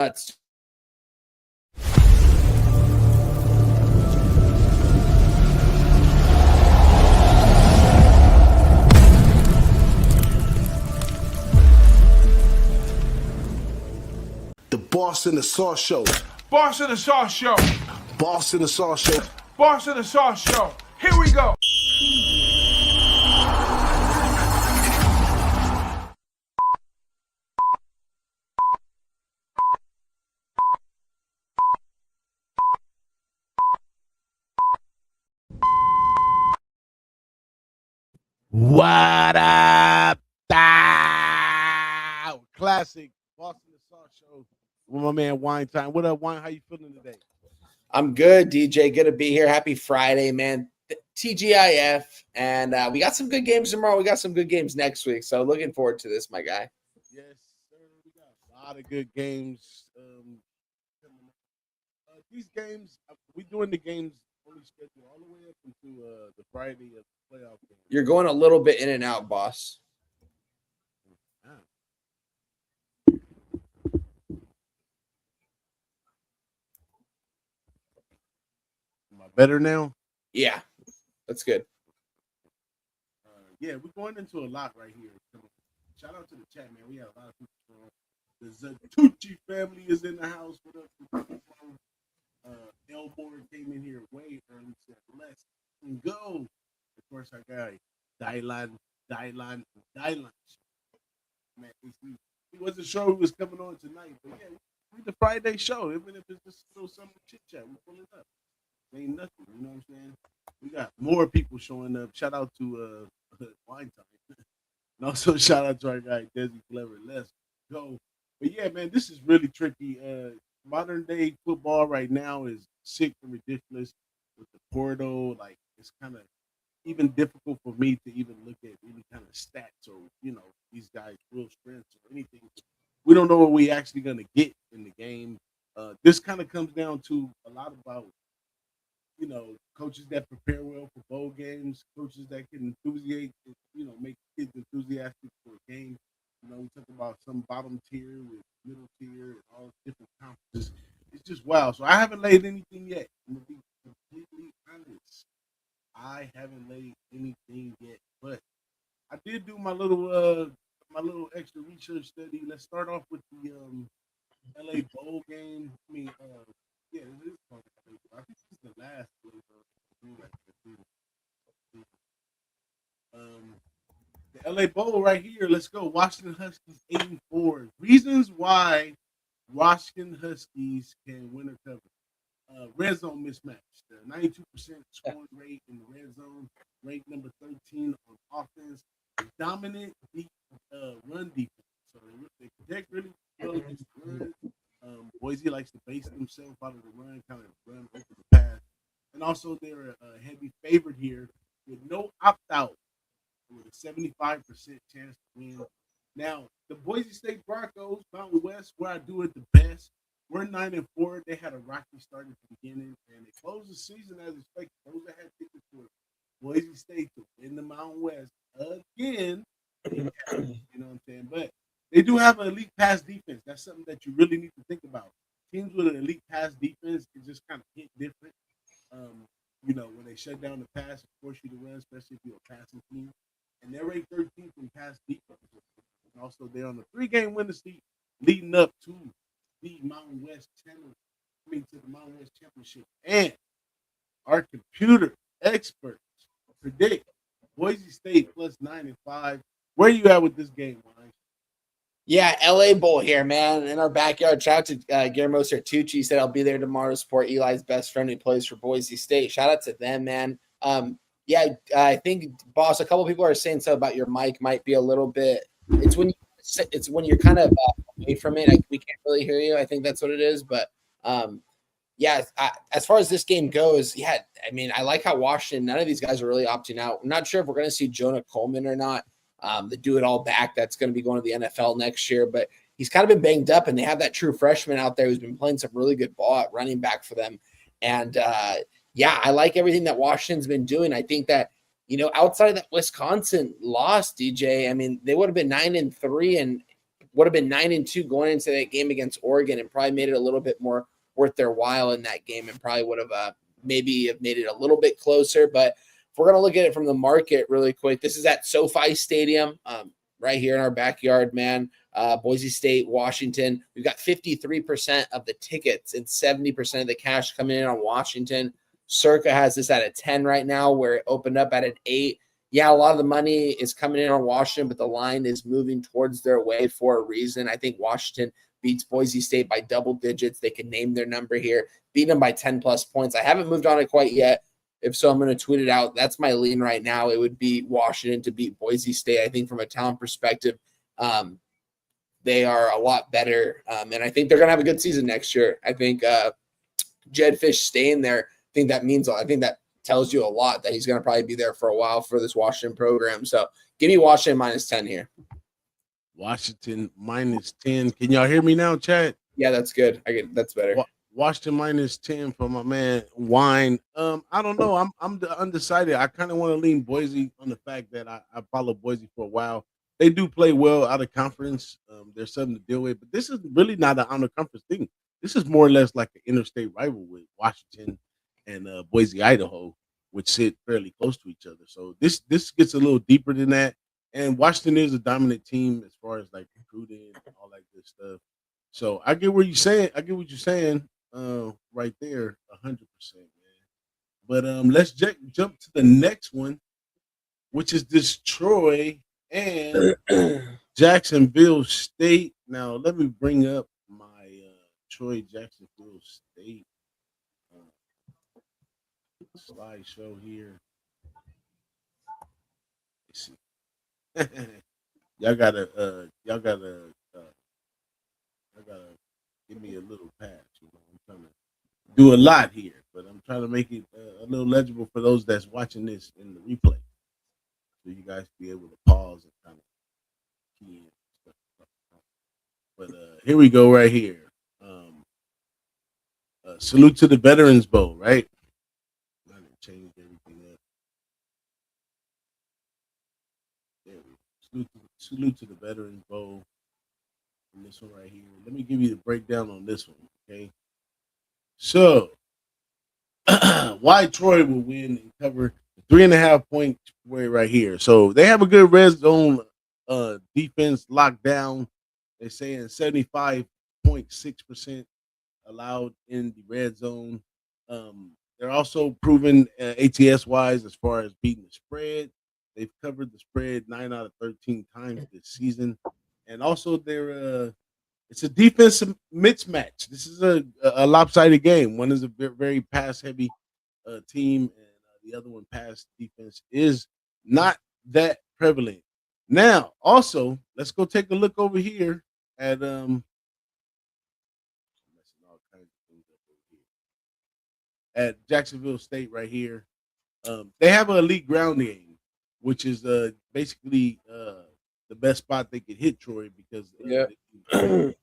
Nuts. The Boss and the Sauce Show. Boss and the Sauce Show. Boss and the Sauce Show. Boss and the Sauce Show. Here we go. What up? Classic Boston the Sauce Show with my man Wine Time. What up, Wine? How you feeling today? I'm good, DJ. Good to be here. Happy Friday, man. TGIF. And we got some good games tomorrow. We got some good games next week. So looking forward to this, my guy. Yes, sir. We got a lot of good games. These games, we doing the games only scheduled all the way up into the Friday of the playoff game. You're going a little bit in and out, boss. Am I better now? Yeah, that's good. Yeah, we're going into a lot right here. Shout out to the chat, man. We have a lot of people. The Zatucci family is in the house with us. Elborn came in here way early. Said, let's go. Of course, our guy, Dylan. Man, he wasn't sure who was coming on tonight, but yeah, we the Friday show. Even if it's just a little summer chit chat, we pull it up. Ain't nothing, you know what I'm saying? We got more people showing up. Shout out to Wine Time. And also shout out to our guy Desi Clever. Let's go. But yeah, man, this is really tricky. Modern day football right now is sick and ridiculous with the portal. Like, it's kind of even difficult for me to even look at any kind of stats or, you know, these guys' real strengths or anything. We don't know what we actually going to get in the game. This kind of comes down to a lot about, you know, coaches that prepare well for bowl games, coaches that can make kids enthusiastic for a game. You know, we talk about some bottom tier with middle tier and all different conferences. It's just wild. So I haven't laid anything yet. I'm gonna be completely honest. I haven't laid anything yet, but I did do my little extra research study. Let's start off with the LA Bowl game. I mean, yeah, it is called LA Bowl. I think this is the last one. The LA Bowl right here. Let's go. Washington Huskies 8-4. Reasons why Washington Huskies can win or cover. Red zone mismatch. The 92% scoring rate in the red zone, ranked number 13 on offense. Dominant run defense. So they protect really well against the run. Boise likes to base themselves out of the run, kind of run over the pass. And also they're a heavy favorite here with no opt-out, with a 75% chance to win. Now, the Boise State Broncos, Mountain West, where I do it the best, we're 9-4. They had a rocky start at the beginning, and they closed the season as expected. Those that had tickets for Boise State to win the Mountain West again, you know what I'm saying? But they do have an elite pass defense. That's something that you really need to think about. Teams with an elite pass defense can just kind of hit different. You know, when they shut down the pass, force you to run, especially if you're a passing team. And they're ranked 13th in pass defense. And also, they're on the 3-game winning streak leading up to the Mountain West Championship. And our computer experts predict Boise State plus 9-5. Where are you at with this game, Ryan? Yeah, LA Bowl here, man. In our backyard. Shout out to Guillermo Sertucci. He said I'll be there tomorrow to support Eli's best friend who plays for Boise State. Shout out to them, man. Yeah, I think, boss, a couple people are saying so about your mic might be a little bit. It's when you're kind of away from it. We can't really hear you. I think that's what it is. But yeah, as far as this game goes, yeah, I mean, I like how Washington. None of these guys are really opting out. I'm not sure if we're going to see Jonah Coleman or not. The do it all back that's going to be going to the NFL next year, but he's kind of been banged up, and they have that true freshman out there who's been playing some really good ball at running back for them. And yeah, I like everything that Washington's been doing. I think that, you know, outside of that Wisconsin loss, DJ, I mean, they would have been 9-3 and would have been 9-2 going into that game against Oregon, and probably made it a little bit more worth their while in that game, and probably would have maybe have made it a little bit closer. But if we're going to look at it from the market really quick, this is at SoFi Stadium, right here in our backyard, man. Boise State, Washington. We've got 53% of the tickets and 70% of the cash coming in on Washington. Circa has this at a 10 right now, where it opened up at an 8. Yeah, a lot of the money is coming in on Washington, but the line is moving towards their way for a reason. I think Washington beats Boise State by double digits. They can name their number here, beat them by 10-plus points. I haven't moved on it quite yet. If so, I'm going to tweet it out. That's my lean right now. It would be Washington to beat Boise State. I think from a talent perspective, they are a lot better. And I think they're going to have a good season next year. I think Jed Fish staying there, I think that tells you a lot that he's going to probably be there for a while for this Washington program. So give me Washington minus 10 here. Washington minus 10. Can y'all hear me now, chat? Yeah, that's good. That's better. Washington minus 10 for my man Wine. I don't know. I'm undecided. I kind of want to lean Boise on the fact that I followed Boise for a while. They do play well out of conference. There's something to deal with, but this is really not an out of conference thing. This is more or less like an interstate rival with Washington and Boise, Idaho, which sit fairly close to each other. So this gets a little deeper than that. And Washington is a dominant team as far as like recruiting and all that good stuff. So I get what you're saying. Right there, 100%, man. But let's jump to the next one, which is this Troy and Jacksonville State. Now let me bring up my Troy Jacksonville State slideshow here. Let's see. y'all gotta give me a little patch. You know, I'm trying to do a lot here, but I'm trying to make it a little legible for those that's watching this in the replay, so you guys be able to pause and kind of key in. But here we go, right here. Salute to the Veterans Bowl, right? I didn't change everything up. There we go. Salute to the Veterans Bowl. And this one right here. Let me give you the breakdown on this one, okay? So, why Troy will win and cover 3.5 point way right here. So they have a good red zone defense locked down. They're saying 75.6% allowed in the red zone. They're also proven ATS wise as far as beating the spread. They've covered the spread 9 out of 13 times this season, and also they're it's a defensive mismatch. This is a lopsided game. One is a very pass heavy team, and the other one pass defense is not that prevalent. Now, also, let's go take a look over here at Jacksonville State right here. They have an elite ground game, which is basically the best spot they could hit Troy because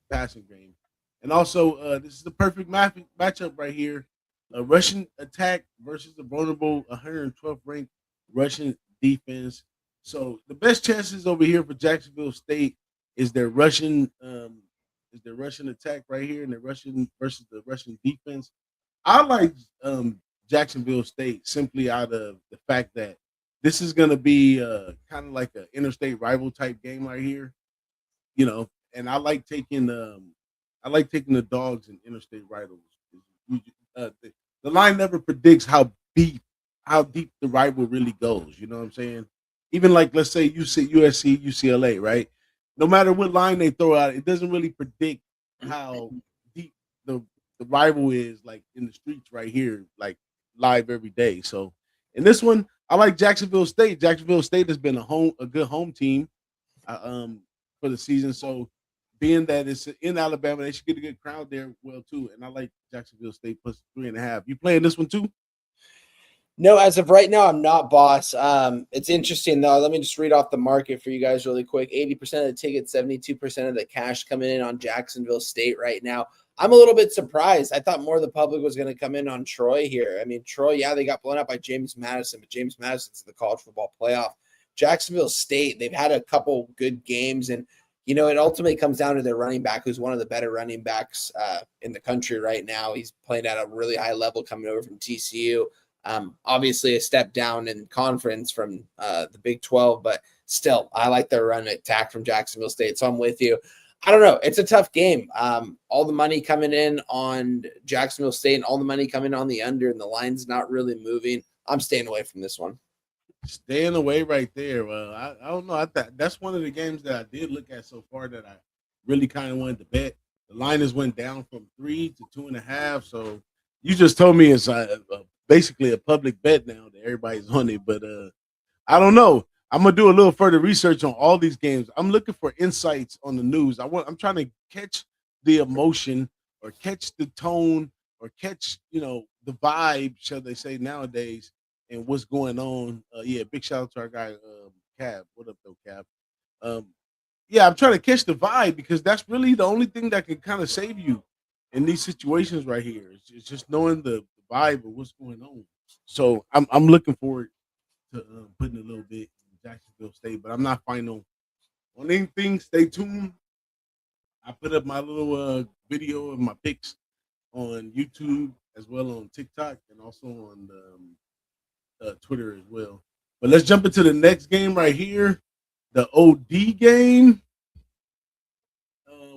passing game. And also, this is the perfect matchup right here. A Russian attack versus the vulnerable 112th ranked Russian defense. So the best chances over here for Jacksonville State is their Russian attack right here, and the Russian versus the Russian defense. I like Jacksonville State simply out of the fact that this is going to be kind of like an interstate rival type game right here, you know. And I like taking the dogs in interstate rivals. The line never predicts how deep the rival really goes. You know what I'm saying? Even like let's say USC, UCLA, right? No matter what line they throw out, it doesn't really predict how deep the rival is, like in the streets right here, like live every day. So in this one, I like Jacksonville State. Jacksonville State has been a good home team for the season. So being that it's in Alabama, they should get a good crowd there well too. And I like Jacksonville State plus 3.5. You playing this one too? No, as of right now, I'm not, boss. It's interesting, though. Let me just read off the market for you guys really quick. 80% of the tickets, 72% of the cash coming in on Jacksonville State right now. I'm a little bit surprised. I thought more of the public was going to come in on Troy here. I mean, Troy, yeah, they got blown up by James Madison, but James Madison's in the college football playoff. Jacksonville State, they've had a couple good games, and it ultimately comes down to their running back, who's one of the better running backs in the country right now. He's playing at a really high level coming over from TCU. Obviously a step down in conference from the Big 12, but still, I like their run attack from Jacksonville State. So I'm with you. I don't know. It's a tough game. All the money coming in on Jacksonville State and all the money coming on the under, and the line's not really moving. I'm staying away from this one. Staying away right there. Well, I don't know. I thought that's one of the games that I did look at so far that I really kind of wanted to bet. The line has went down from 3 to 2.5. So you just told me it's basically a public bet now that everybody's on it. But I don't know. I'm gonna do a little further research on all these games. I'm looking for insights on the news. I'm trying to catch the emotion or catch the tone or catch the vibe, shall they say nowadays, and what's going on. Yeah, big shout out to our guy Cab. What up though, Cab? Yeah, I'm trying to catch the vibe because that's really the only thing that can kind of save you in these situations right here. It's just knowing the vibe of what's going on. So I'm looking forward to putting a little bit in Jacksonville State, but I'm not final on anything. Stay tuned. I put up my little video of my picks on YouTube as well on TikTok and also on Twitter as well. But let's jump into the next game right here, the OD game.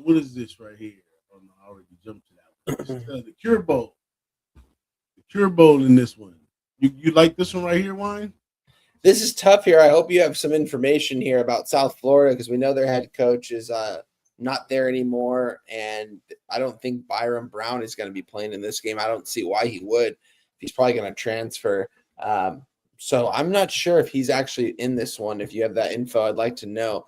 What is this right here? Oh no, I already jumped to that one. This is, the Cure Bowl. The Cure Bowl in this one. You like this one right here, Wine? This is tough here. I hope you have some information here about South Florida because we know their head coach is not there anymore, and I don't think Byron Brown is going to be playing in this game. I don't see why he would. He's probably going to transfer. So I'm not sure if he's actually in this one. If you have that info, I'd like to know.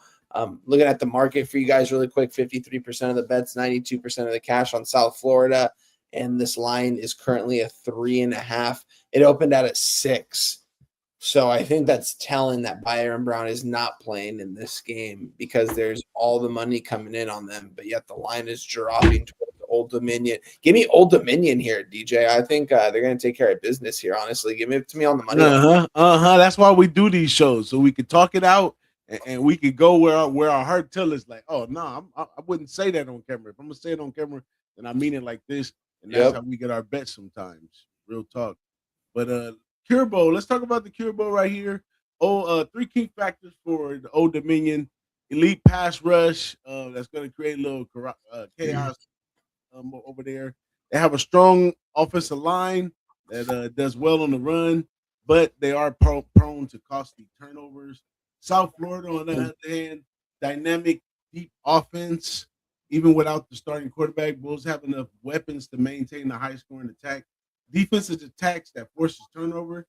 Looking at the market for you guys really quick, 53% of the bets, 92% of the cash on South Florida, and this line is currently a 3.5. It opened at a 6. So I think that's telling that Byron Brown is not playing in this game because there's all the money coming in on them, but yet the line is dropping towards Old Dominion. Give me Old Dominion here, DJ. I think they're going to take care of business here, honestly. Give it to me on the money. That's why we do these shows, so we can talk it out and we could go where our heart tells us, like, oh, no, I wouldn't say that on camera. If I'm going to say it on camera, then I mean it like this, and that's how we get our bets sometimes. Real talk. But Cure Bowl. Let's talk about the Cure Bowl right here. 3 key factors for the Old Dominion: elite pass rush. That's going to create a little chaos over there. They have a strong offensive line that does well on the run, but they are prone to costly turnovers. South Florida, on the other hand, dynamic, deep offense. Even without the starting quarterback, Bulls have enough weapons to maintain a high-scoring attack. Defensive attacks that forces turnover.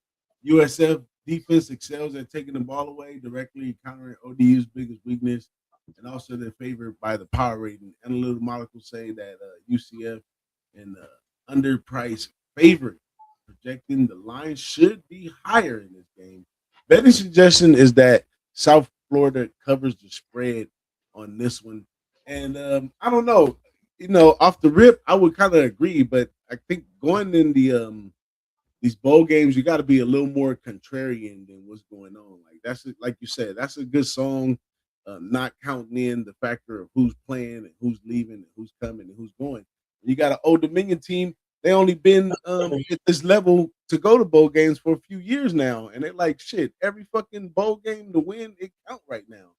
USF defense excels at taking the ball away, directly countering ODU's biggest weakness, and also they're favored by the power rating. Analytical models say that UCF and underpriced favorite, projecting the line should be higher in this game. Betting suggestion is that South Florida covers the spread on this one, and I don't know. Off the rip, I would kind of agree, but I think going in these bowl games, you got to be a little more contrarian than what's going on. Like like you said, that's a good song, not counting in the factor of who's playing and who's leaving and who's coming and who's going. You got an Old Dominion team. They only been at this level to go to bowl games for a few years now, and they're like, shit, every fucking bowl game to win, it count right now.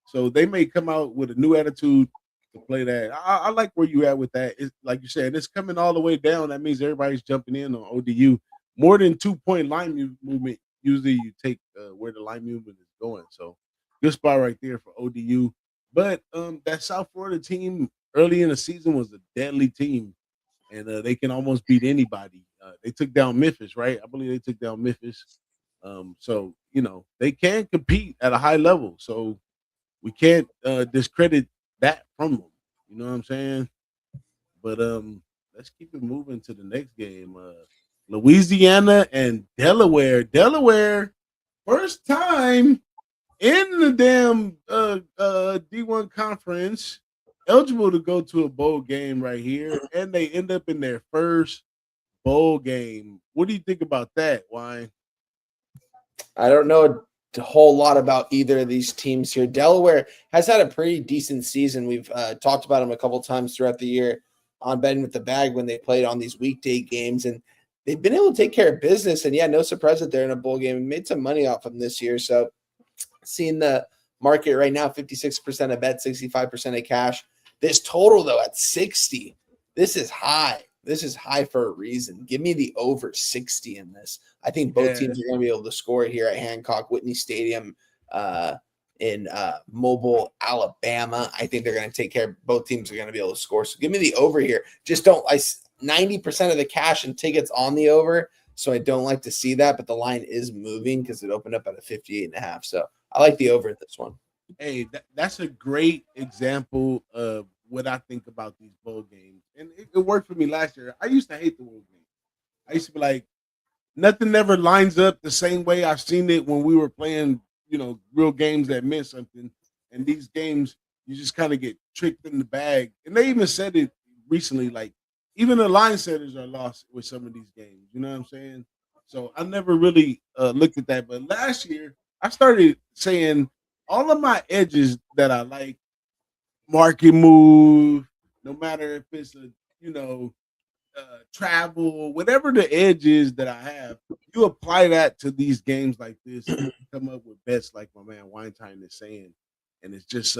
So they may come out with a new attitude to play that. I like where you at with that. It's like you said, it's coming all the way down. That means everybody's jumping in on ODU. More than 2-point line movement. Usually you take where the line movement is going. So good spot right there for ODU. But that South Florida team early in the season was a deadly team, and they can almost beat anybody. They took down Memphis, right? I believe they took down Memphis. So they can compete at a high level. So we can't discredit that from them. You know what I'm saying? But let's keep it moving to the next game. Louisiana and Delaware. Delaware, first time in the damn D1 conference, eligible to go to a bowl game right here, and they end up in their first bowl game. What do you think about that, Wine? I don't know a whole lot about either of these teams here. Delaware has had a pretty decent season. We've talked about them a couple times throughout the year on Betting with the Bag when they played on these weekday games, and they've been able to take care of business. And yeah, no surprise that they're in a bowl game and made some money off them this year. So seeing the market right now, 56% of bet, 65% of cash. This total though at 60, this is high. This is high for a reason. Give me the over 60 in this. I think both teams are going to be able to score here at Hancock Whitney Stadium in Mobile, Alabama. I think they're going to take care of both teams are going to be able to score. So give me the over here. Just don't 90% of the cash and tickets on the over. So I don't like to see that, but the line is moving because it opened up at a 58.5. So I like the over in this one. Hey, that's a great example of what I think about these bowl games. And it worked for me last year. I used to hate the bowl game. I used to be like, nothing ever lines up the same way I've seen it when we were playing, real games that meant something. And these games, you just kind of get tricked in the bag. And they even said it recently, like, even the line setters are lost with some of these games. You know what I'm saying? So I never really looked at that. But last year, I started saying all of my edges that I like, market move, no matter if it's a, travel, whatever the edge is that I have, you apply that to these games like this, and come up with bets like my man Weinstein is saying. And it's just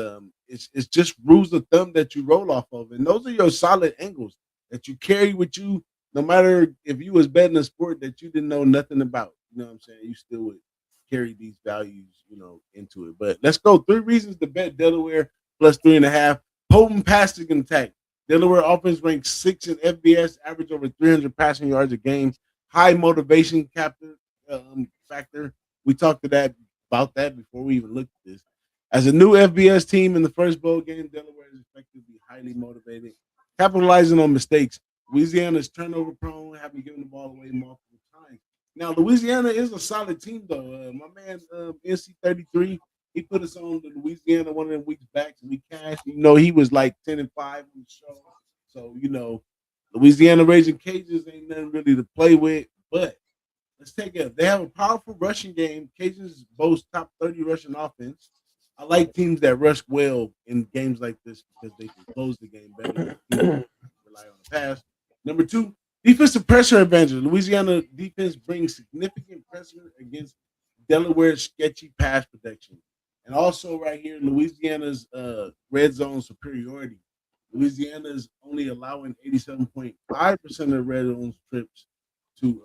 it's just rules of thumb that you roll off of. And those are your solid angles that you carry with you, no matter if you was betting a sport that you didn't know nothing about. You know what I'm saying? You still would carry these values, into it. But let's go. 3 reasons to bet Delaware plus 3.5. Potent passing attack. Delaware offense ranks 6th in FBS, average over 300 passing yards a game. High motivation factor. We talked about that before we even looked at this. As a new FBS team in the first bowl game, Delaware is expected to be highly motivated, capitalizing on mistakes. Louisiana is turnover prone, having given the ball away multiple times. Now, Louisiana is a solid team, though. My man, NC33, he put us on to Louisiana one of them weeks back, and we cashed. He was like 10-5 on the show. So, Louisiana raising cages ain't nothing really to play with. But let's take it. They have a powerful rushing game. Cajuns boast top 30 rushing offense. I like teams that rush well in games like this because they can close the game better. Rely on the pass. Number 2, defensive pressure advantage. Louisiana defense brings significant pressure against Delaware's sketchy pass protection. And also right here, Louisiana's red zone superiority. Louisiana is only allowing 87.5% of red zone trips to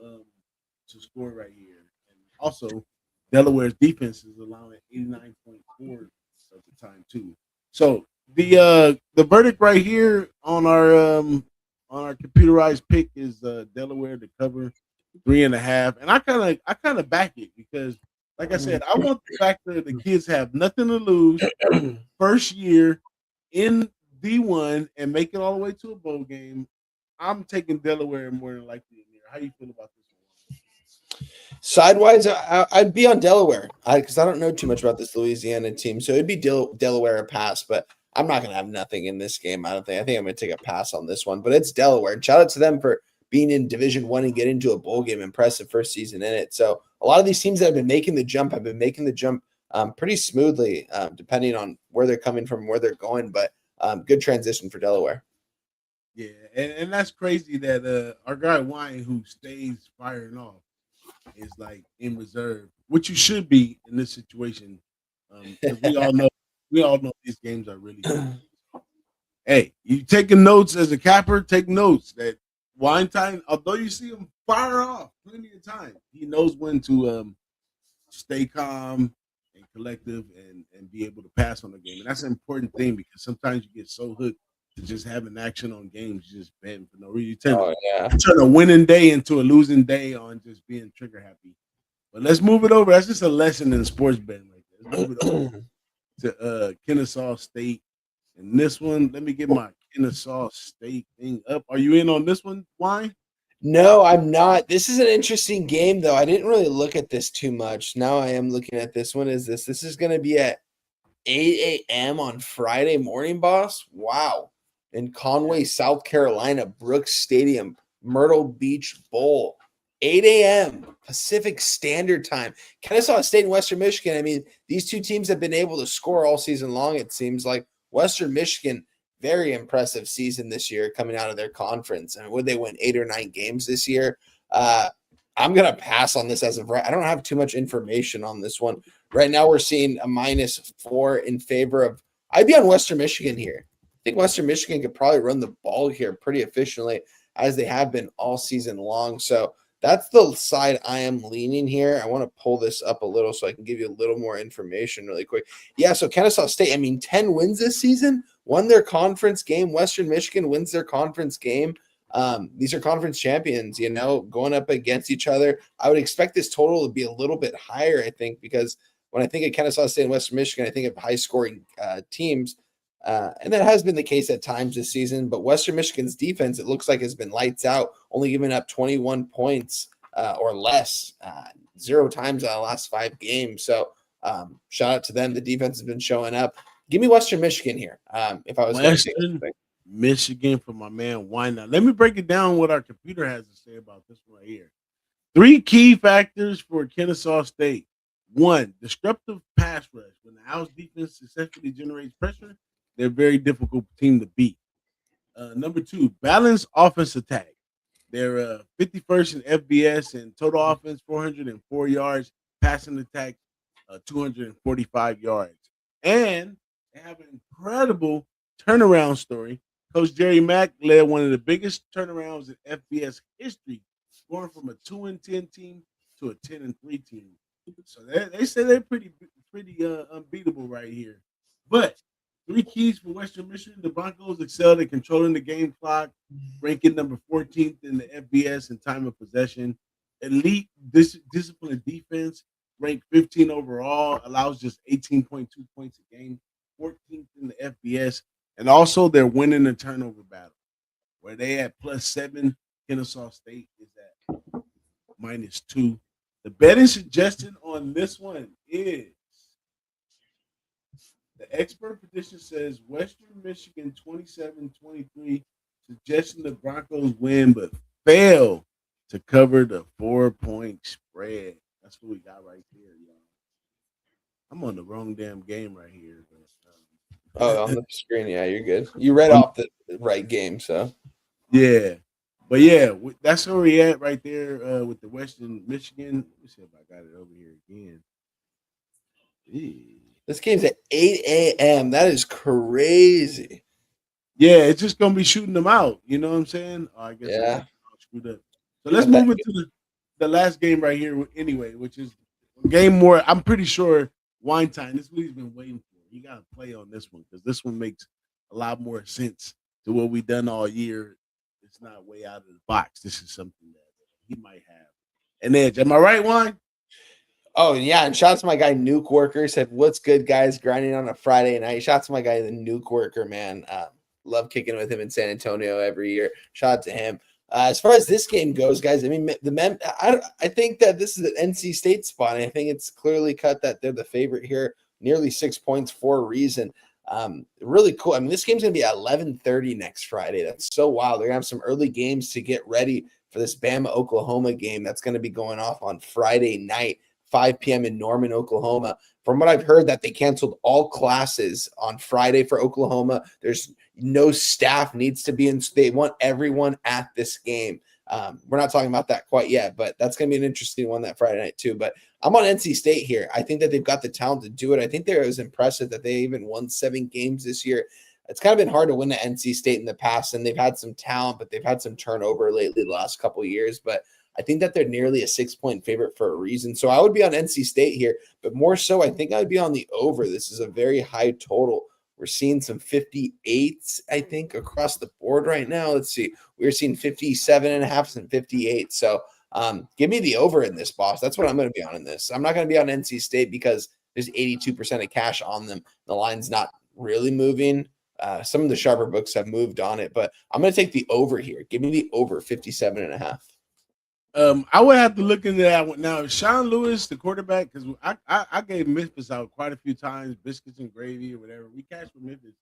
score right here. And also, Delaware's defense is allowing 89.4 of the time too. So the verdict right here on our computerized pick is Delaware to cover 3.5, and I kind of back it because, like I said, I want the fact that the kids have nothing to lose, first year in D1 and make it all the way to a bowl game. I'm taking Delaware more than likely in here. How you feel about this one? Sidewise, I'd be on Delaware because I don't know too much about this Louisiana team. So it'd be Delaware a pass, but I'm not going to have nothing in this game. I don't think. I think I'm going to take a pass on this one, but it's Delaware. And shout out to them for being in Division I and get into a bowl game. Impressive first season in it. So a lot of these teams that have been making the jump have been making the jump pretty smoothly, depending on where they're coming from, where they're going. But good transition for Delaware. Yeah, and that's crazy that our guy Wine, who stays firing off, is like in reserve, which you should be in this situation. Because we all know these games are really good. Hey, you taking notes as a capper, take notes that Weinstein, although you see him fire off plenty of time, he knows when to stay calm and collective and be able to pass on the game. And that's an important thing because sometimes you get so hooked to just having action on games, you just betting for no reason. You turn a winning day into a losing day on just being trigger happy. But let's move it over. That's just a lesson in sports betting right there. Let's move it over to Kennesaw State. And this one, let me get my Kennesaw State thing up. Are you in on this one, Wine? No, I'm not. This is an interesting game, though. I didn't really look at this too much. Now I am looking at this one. This is going to be at 8 a.m. on Friday morning, boss? Wow. In Conway, South Carolina, Brooks Stadium, Myrtle Beach Bowl, 8 a.m. Pacific Standard Time. Kennesaw State and Western Michigan. I mean, these two teams have been able to score all season long, it seems like. Western Michigan, very impressive season this year coming out of their conference. I mean, would they win 8 or 9 games this year? I'm going to pass on this as of right. I don't have too much information on this one. Right now, we're seeing a -4 in favor of – I'd be on Western Michigan here. I think Western Michigan could probably run the ball here pretty efficiently as they have been all season long. So that's the side I am leaning here. I want to pull this up a little so I can give you a little more information really quick. Yeah, so Kennesaw State, I mean, 10 wins this season, won their conference game. Western Michigan wins their conference game. These are conference champions, you know, going up against each other. I would expect this total to be a little bit higher, I think, because when I think of Kennesaw State and Western Michigan, I think of high-scoring teams. And that has been the case at times this season. But Western Michigan's defense, it looks like, has been lights out, only giving up 21 points or less 0 times out of the last 5 games. So shout out to them. The defense has been showing up. Give me Western Michigan here. If I was Western Michigan for my man, why not? Let me break it down what our computer has to say about this one right here. 3 key factors for Kennesaw State. 1, disruptive pass rush. When the house defense successfully generates pressure, they're a very difficult team to beat. Number 2, balanced offense attack. They're 51st in FBS and total offense 404 yards, passing attack 245 yards. And they have an incredible turnaround story. Coach Jerry Mack led one of the biggest turnarounds in FBS history, going from a 2-10 team to a 10-3 team. So they say they're pretty unbeatable right here. But 3 keys for Western Michigan: the Broncos excelled at controlling the game clock, ranking number 14th in the FBS in time of possession. Elite disciplined defense, ranked 15 overall, allows just 18.2 points a game, 14th in the FBS. And also they're winning the turnover battle, where they at +7. Kennesaw State is at -2. The betting suggestion on this one is the expert prediction says Western Michigan 27-23, suggesting the Broncos win but fail to cover the 4-point spread. That's what we got right there, y'all. I'm on the wrong damn game right here. But, on the screen, yeah, you're good. You read off the right game, so. Yeah. But yeah, that's where we at right there with the Western Michigan. Let me see if I got it over here again. This game's at 8 a.m. That is crazy. Yeah, it's just gonna be shooting them out. You know what I'm saying? Oh, I guess I got screwed up. So let's move into the last game right here anyway, which is game more. I'm pretty sure Wine Time. This is what he's been waiting for. You got to play on this one because this one makes a lot more sense to what we've done all year. It's not way out of the box. This is something that he might have an edge. Am I right, Wine? Oh, yeah. And shout out to my guy, Nuke Worker. Said, what's good, guys? Grinding on a Friday night. Shout out to my guy, the Nuke Worker, man. Love kicking with him in San Antonio every year. Shout out to him. As far as this game goes, guys, I mean, I think that this is an NC State spot. And I think it's clearly cut that they're the favorite here. Nearly 6 points for a reason. Really cool. I mean, this game's going to be at 11:30 next Friday. That's so wild. They're going to have some early games to get ready for this Bama-Oklahoma game that's going to be going off on Friday night, 5 p.m. in Norman, Oklahoma. From what I've heard, that they canceled all classes on Friday for Oklahoma. There's no staff needs to be in. They want everyone at this game. We're not talking about that quite yet, but that's going to be an interesting one that Friday night too. But I'm on NC State here. I think that they've got the talent to do it. I think it was impressive that they even won 7 games this year. It's kind of been hard to win at NC State in the past, and they've had some talent, but they've had some turnover lately the last couple of years. But I think that they're nearly a 6-point favorite for a reason. So I would be on NC State here, but more so, I think I would be on the over. This is a very high total. We're seeing some 58s, I think, across the board right now. Let's see. We're seeing 57.5 and 58. So give me the over in this, boss. That's what I'm going to be on in this. I'm not going to be on NC State because there's 82% of cash on them. The line's not really moving. Some of the sharper books have moved on it, but I'm going to take the over here. Give me the over 57.5. I would have to look into that one. Now, Sean Lewis, the quarterback, because I gave Memphis out quite a few times, biscuits and gravy or whatever. We cashed for Memphis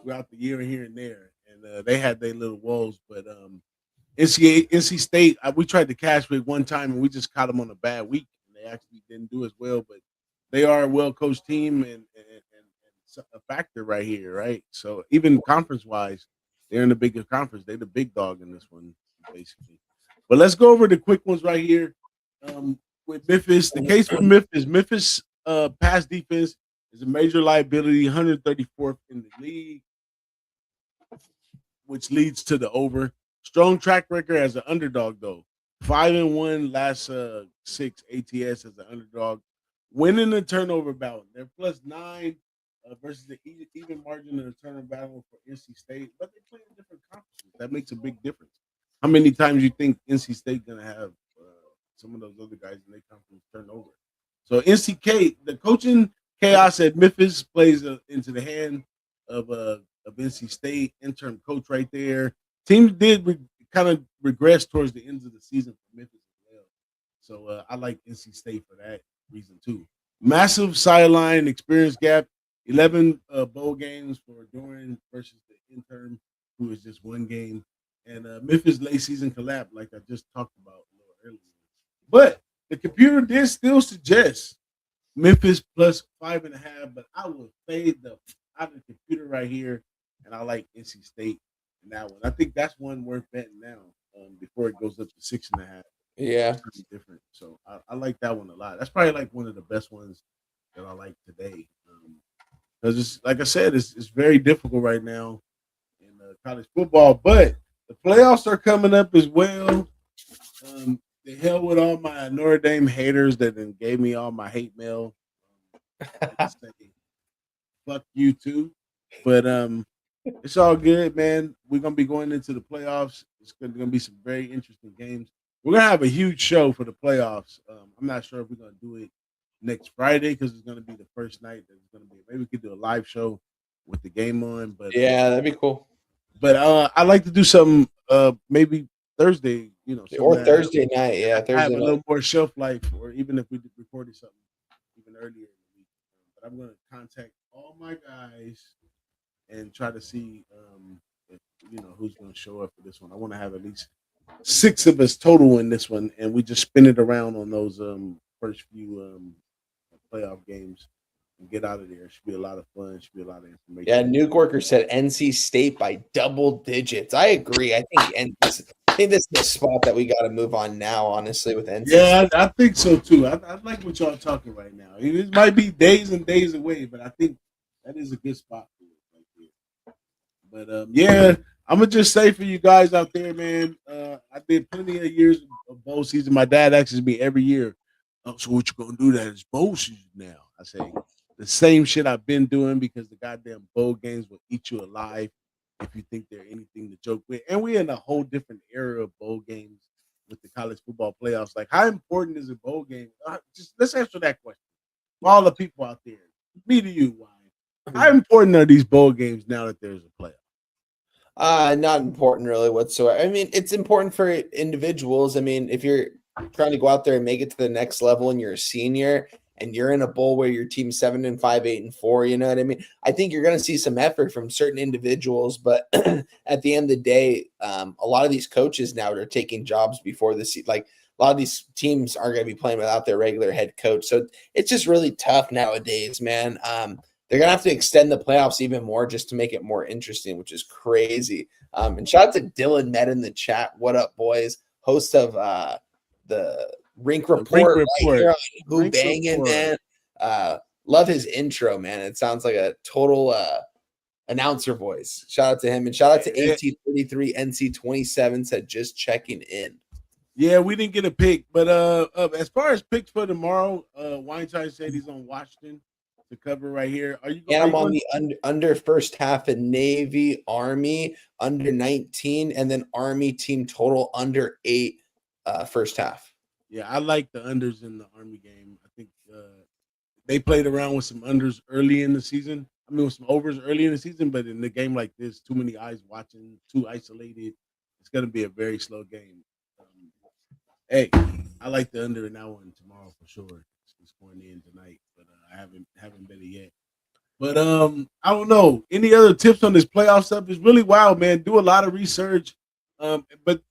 throughout the year here and there, and they had their little woes. But NC State, we tried to cash with one time and we just caught them on a bad week. And they actually didn't do as well, but they are a well coached team and a factor right here, right? So even conference wise, they're in the bigger conference. They're the big dog in this one, basically. But let's go over the quick ones right here. With Memphis, the case for Memphis pass defense is a major liability, 134th in the league, which leads to the over. Strong track record as an underdog, though. 5-1 last 6 ATS as an underdog. Winning the turnover battle. They're +9 versus the even margin of the turnover battle for NC State, but they play in different conferences. That makes a big difference. How many times you think NC State gonna have some of those other guys in their conference turn over? So NCK, the coaching chaos at Memphis plays into the hand of NC State. Interim coach right there. Teams did kind of regress towards the ends of the season for Memphis as well. So I like NC State for that reason too. Massive sideline experience gap. 11 bowl games for Doran versus the intern, who is just one game. And Memphis late season collapse, like I just talked about a little earlier. But the computer did still suggest Memphis +5.5, but I will fade the out of the computer right here, and I like NC State in that one. I think that's one worth betting now before it goes up to 6.5. Yeah, It's different. So I like that one a lot. That's probably like one of the best ones that I like today. Because it's like I said, it's very difficult right now in college football, but the playoffs are coming up as well. The hell with all my Notre Dame haters that then gave me all my hate mail. Say, fuck you too. But it's all good, man. We're gonna be going into the playoffs. It's gonna be some very interesting games. We're gonna have a huge show for the playoffs. I'm not sure if we're gonna do it next Friday because it's gonna be the first night that it's gonna be. Maybe we could do a live show with the game on. But yeah, that'd be cool. But I like to do something maybe Thursday, Or Thursday night. Yeah, have Thursday a night. little more shelf life, or even if we recorded something even earlier in the week. But I'm gonna contact all my guys and try to see if, who's gonna show up for this one. I want to have at least 6 of us total in this one, and we just spin it around on those first few playoff games and get out of there. It should be a lot of fun. It should be a lot of information. Yeah, Nuke Worker said NC State by double digits. I agree. I think this is the spot that we got to move on now, honestly, with NC Yeah, I think so too. I like what y'all talking right now. It might be days and days away, but I think that is a good spot for it right there. But yeah, I'm gonna just say for you guys out there, man. I did plenty of years of bowl season. My dad asks me every year, "Oh, so what you gonna do that is bowl season now?" I say the same shit I've been doing because the goddamn bowl games will eat you alive if you think they're anything to joke with. And we're in a whole different era of bowl games with the college football playoffs. Like, how important is a bowl game? Just let's answer that question. For all the people out there, me to you, why? How important are these bowl games now that there's a playoff? Not important really whatsoever. I mean, it's important for individuals. I mean, if you're trying to go out there and make it to the next level and you're a senior and you're in a bowl where your team's 7-5, 8-4, you know what I mean? I think you're going to see some effort from certain individuals, but at the end of the day, a lot of these coaches now are taking jobs before the season. Like, a lot of these teams are going to be playing without their regular head coach. So it's just really tough nowadays, man. They're going to have to extend the playoffs even more just to make it more interesting, which is crazy. And shout out to Dylan Met in the chat. What up, boys? Host of the Rink Report right here on Who-Bangin, man. Love his intro, man. It sounds like a total announcer voice. Shout out to him. And shout out to AT33 NC27 said just checking in. Yeah, we didn't get a pick. But as far as picks for tomorrow, Weinstein said he's on Washington to cover right here. Are you going? Yeah, I'm on the under first half of Navy, Army, under 19, and then Army team total under 8 first half. Yeah, I like the unders in the Army game. I think they played around with some unders early in the season. I mean, with some overs early in the season, but in a game like this, too many eyes watching, too isolated. It's going to be a very slow game. Hey, I like the under in that one tomorrow for sure. It's going in tonight, but I haven't bet it yet. But I don't know. Any other tips on this playoff stuff? It's really wild, man. Do a lot of research. But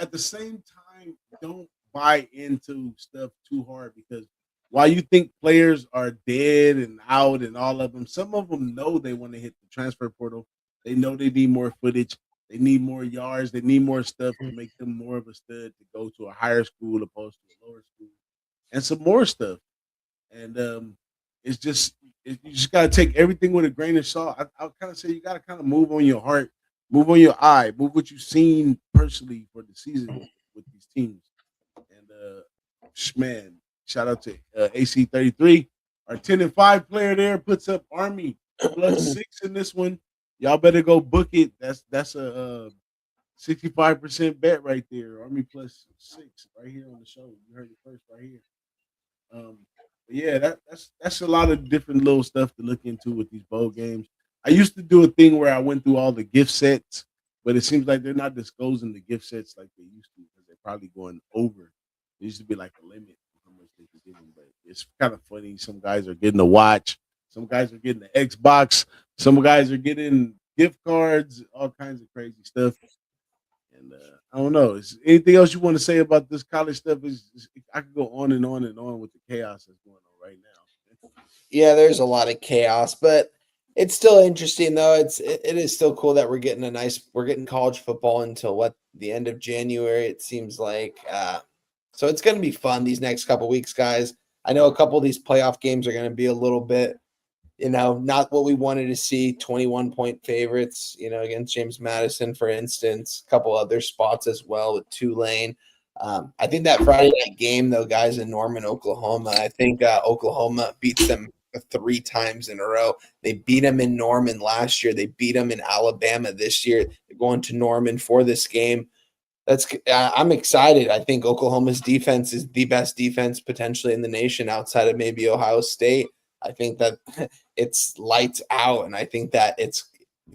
at the same time, don't buy into stuff too hard because while you think players are dead and out and all of them, some of them know they want to hit the transfer portal. They know they need more footage. They need more yards. They need more stuff to make them more of a stud to go to a higher school opposed to a lower school and some more stuff. And it's just you just gotta take everything with a grain of salt. I kind of say you gotta kind of move on your heart, move on your eye, move what you've seen personally for the season with these teams. And man, shout out to AC33, our 10-5 player there puts up Army +6 in this one. Y'all better go book it. That's a 65% bet right there. Army +6 right here on the show. You heard it first right here. But yeah, that's a lot of different little stuff to look into with these bowl games. I used to do a thing where I went through all the gift sets, but it seems like they're not disclosing the gift sets like they used to because they're probably going over. There used to be like a limit on how much they could give them, but it's kind of funny. Some guys are getting a watch, some guys are getting the Xbox, some guys are getting gift cards, all kinds of crazy stuff. And I don't know. Is anything else you want to say about this college stuff? I could go on and on and on with the chaos that's going on right now. Yeah, there's a lot of chaos, but it's still interesting though. It is still cool that we're getting college football until the end of January. It seems like so it's going to be fun these next couple weeks, guys. I know a couple of these playoff games are going to be a little bit, not what we wanted to see. 21-point favorites, against James Madison, for instance. A couple other spots as well with Tulane. I think that Friday night game, though, guys, in Norman, Oklahoma, I think Oklahoma beats them 3 times in a row. They beat them in Norman last year. They beat them in Alabama this year. They're going to Norman for this game. I'm excited. I think Oklahoma's defense is the best defense potentially in the nation outside of maybe Ohio State. I think that it's lights out, and I think that it's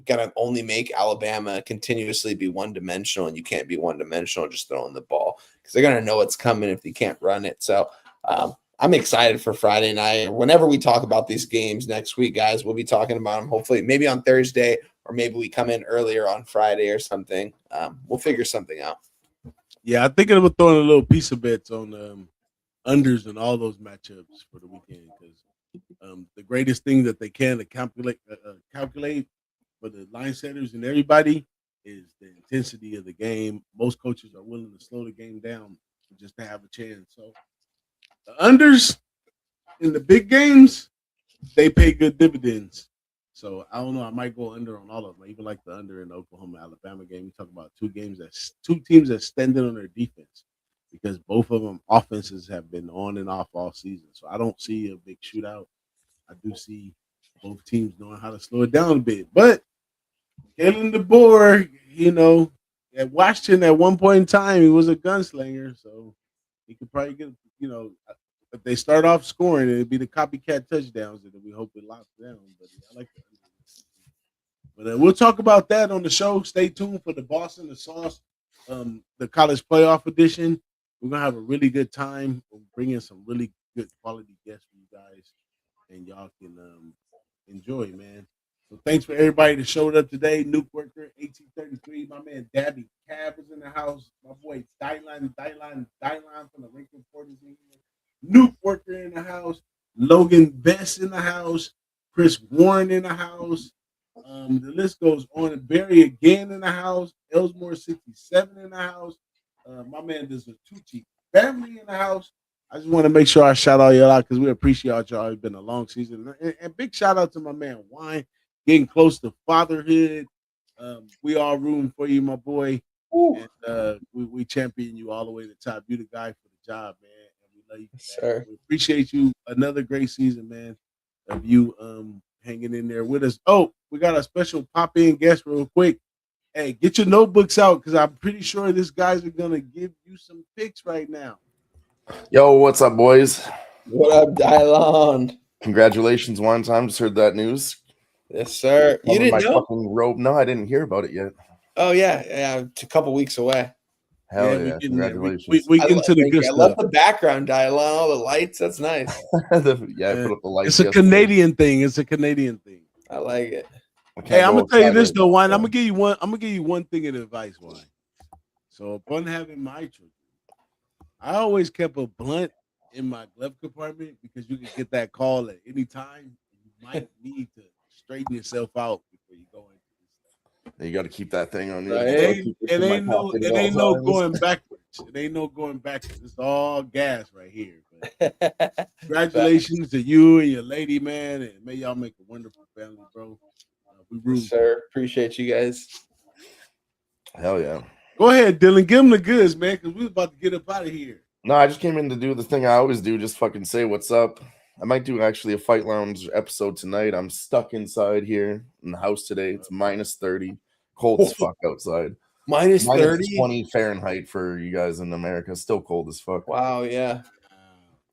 going to only make Alabama continuously be one-dimensional, and you can't be one-dimensional just throwing the ball because they're going to know what's coming if you can't run it. So I'm excited for Friday night. Whenever we talk about these games next week, guys, we'll be talking about them hopefully maybe on Thursday, or maybe we come in earlier on Friday or something. We'll figure something out. Yeah, I'm thinking about throwing a little piece of bets on unders and all those matchups for the weekend because the greatest thing that they can to calculate for the line setters and everybody is the intensity of the game. Most coaches are willing to slow the game down just to have a chance. So the unders in the big games, they pay good dividends. So I don't know. I might go under on all of them. I even like the under in the Oklahoma Alabama game. We talk about two teams that standing on their defense because both of them offenses have been on and off all season. So I don't see a big shootout. I do see both teams knowing how to slow it down a bit. But Kalen DeBoer, at Washington at one point in time, he was a gunslinger. So he could probably get, if they start off scoring, it'd be the copycat touchdowns that we hope it locks down. But I like that. But we'll talk about that on the show. Stay tuned for the Boston the Sauce, the college playoff edition. We're gonna have a really good time. We'll bring in some really good quality guests for you guys, and y'all can enjoy, man. So thanks for everybody that showed up today. Nuke Worker, 1833, my man Dabby Cab is in the house. My boy Dylan from the Wrinkle Report is in here. Nuke Worker in the house. Logan Best in the house. Chris Warren in the house. The list goes on. Barry again in the house. Elsmore 67 in the house. My man does a Tucci family in the house. I just want to make sure I shout all y'all out because we appreciate y'all. It's been a long season. And big shout out to my man Wine, getting close to fatherhood. We all rooting for you, my boy. Ooh. And we champion you all the way to the top. You the guy for the job, man. And we love you. Sure. We appreciate you. Another great season, man, of you hanging in there with us. Oh, we got a special pop-in guest real quick. Hey, get your notebooks out because I'm pretty sure these guys are going to give you some picks right now. Yo, what's up, boys? What up, Dylan? Congratulations, one time. Just heard that news. Yes, sir. You didn't know? Fucking robe. No, I didn't hear about it yet. Oh, yeah. It's a couple weeks away. Hell yeah. Congratulations. We get into the good stuff. I love the background, Dylan. All the lights. That's nice. I put up the lights. It's a Canadian thing. I like it. Hey, I'm gonna tell you this though, Wine. I'm gonna give you one thing of advice, Wine. So upon having my children, I always kept a blunt in my glove compartment because you can get that call at any time. You might need to straighten yourself out before you go into this. You got to keep that thing on you. Right. It ain't no going backwards. It ain't no going backwards. It's all gas right here. But congratulations to you and your lady, man, and may y'all make a wonderful family, bro. We root. Sir, appreciate you guys. Hell yeah. Go ahead, Dylan. Give them the goods, man, because we're about to get up out of here. No, I just came in to do the thing I always do, just fucking say what's up. I might do actually a Fight Lounge episode tonight. I'm stuck inside here in the house today. It's minus 30. Cold as fuck outside. Minus 30? 20 Fahrenheit for you guys in America. Still cold as fuck. Wow, yeah.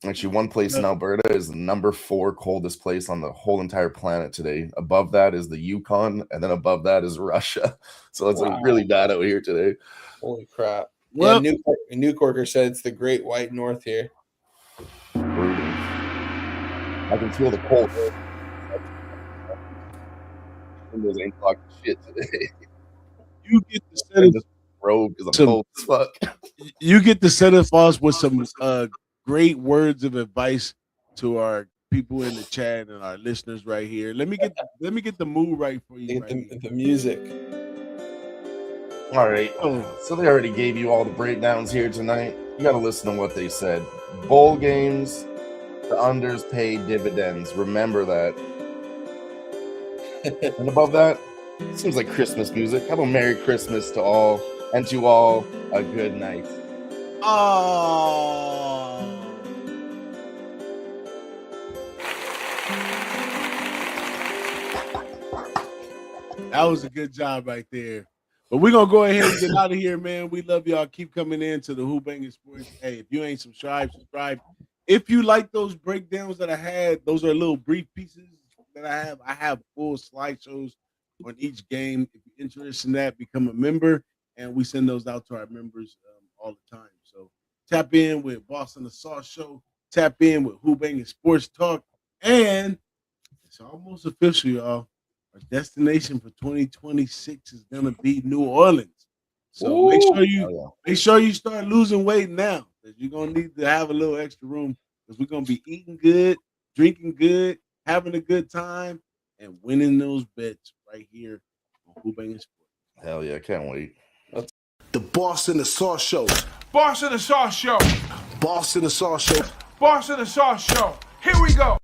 Actually, one place in Alberta is the number 4 coldest place on the whole entire planet today. Above that is the Yukon, and then above that is Russia. So it's like really bad out here today. Holy crap. Well, yeah, New Corker said it's the Great White North here. Brutal. I can feel the cold. Windows ain't talking shit today. You get to set it road because I'm cold as fuck. You get to set us off with some great words of advice to our people in the chat and our listeners right here. Let me get the mood right for you. The music. All right. So they already gave you all the breakdowns here tonight. You got to listen to what they said. Bowl games, the unders pay dividends. Remember that. And above that, it seems like Christmas music. How about Merry Christmas to all, and to all a good night. Oh. That was a good job right there. But we're going to go ahead and get out of here, man. We love y'all. Keep coming in to the Who-Bangin Sports. Hey, if you ain't subscribed. If you like those breakdowns that I had, those are little brief pieces that I have. I have full slideshows on each game. If you're interested in that, become a member, and we send those out to our members all the time. So tap in with Boss and the Sauce Show. Tap in with Who-Bangin Sports Talk. And it's almost official, y'all. Our destination for 2026 is gonna be New Orleans. So make sure you start losing weight now, because you're gonna need to have a little extra room, because we're gonna be eating good, drinking good, having a good time, and winning those bets right here on Who-Bangin Sports. Hell yeah, can't wait. The Boss and the Sauce Show. Boss and the Sauce Show. Boss and the Sauce Show. Boss and the Sauce Show. Here we go.